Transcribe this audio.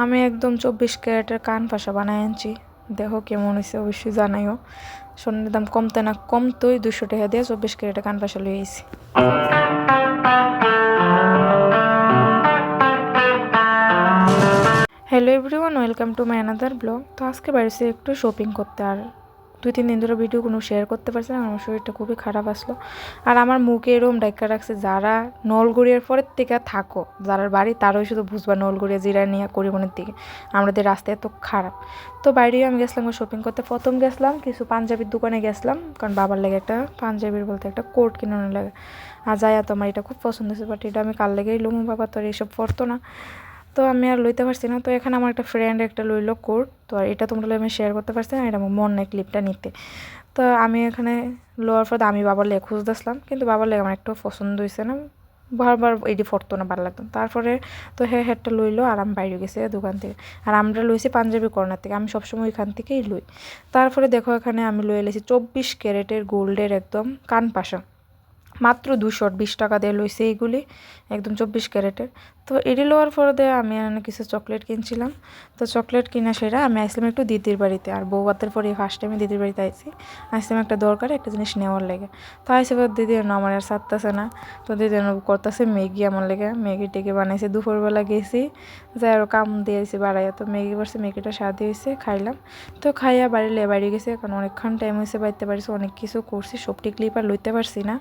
আমি একদম 24 ক্যারেটের কান পাশা বানাই আনছি। দেখো কেমন হয়েছে অবশ্যই জানাইও। সোনার দাম কমতে না কমতোই 200 টাকা দিয়ে 24 ক্যারেটের কান পাশা লই আইছি। Hello everyone, welcome to my another blog. তো আজকে বাড়িতে একটু শপিং করতে, আর 2-3 দিন ধরে ভিডিও কোনো শেয়ার করতে পারছি না। আমার শরীরটা খুবই খারাপ আসলো, আর আমার মুখে এরকম ডাক্কা রাখছে। যারা নলগড়িয়ার পরের থেকে থাকো, যারা বাড়ি তারাই শুধু বুঝবা নলগড়িয়া জিরা নিয়ে করিমনের দিকে আমাদের রাস্তা এত খারাপ। তো বাইরেও আমি গেছিলাম শপিং করতে। প্রথম গেছিলাম কিছু পাঞ্জাবির দোকানে গেছিলাম, কারণ বাবার লেগে একটা পাঞ্জাবির বলতে একটা কোট কিনানোর লাগে। আর যাই তোমার এটা খুব পছন্দ হয়েছে, বাট এটা আমি কাল লেগেই লুমু, বাবা তো এইসব পরতো না, তো আমি আর লইতে পারছি না। তো এখানে আমার একটা ফ্রেন্ড একটা লইলো কোট, তো আর এটা তোমরা আমি শেয়ার করতে পারছি না। এটা আমার মন নেই ক্লিপটা নিতে। তো আমি এখানে লোয়ার পর আমি বাবার লেগে খুঁজতেছিলাম, কিন্তু বাবার লেগে আমার একটু পছন্দ হয়েছে না, বারবার এটি ফরতো না, ভালো লাগতো। তারপরে তো হেডটা লইলো, আর আমি বাইরে গেছি দোকান থেকে। আর আমরা লইছি পাঞ্জাবি কর্নার থেকে, আমি সবসময় ওইখান থেকেই লই। তারপরে দেখো এখানে আমি লয়ে এলেছি 24 ক্যারেটের গোল্ডের একদম কান পাশা, মাত্র 220 টাকা দিয়ে লইছে এইগুলি, একদম 24 ক্যারেটের। তো এটি লওয়ার পরে দিয়ে আমি কিছু চকলেট কিনছিলাম। তো চকলেট কিনা সেরা আমি আসলাম একটু দিদির বাড়িতে, আর বউ বাতের পরে ফার্স্ট টাইমে দিদির বাড়িতে আসলাম একটা দরকারে একটা জিনিস নেওয়ার লেগে। তো আইসে দিদি আমার আর সারতেছে না, তো দিদি করতেছে ম্যাগি আমার লেগে। ম্যাগি টেগে বানাইছে, দুপুরবেলা গেছি যাই আরও কাম দিয়েছি বাড়াইয়া, তো ম্যাগি করছে, ম্যাগিটা স্বাদ হয়েছে, খাইলাম। তো খাইয়া বাড়ি গেছে, কারণ অনেকক্ষণ টাইম হয়েছে বাড়িতে পারছি, অনেক কিছু করছি, সবটি ক্লিপ আর লইতে পারছি না।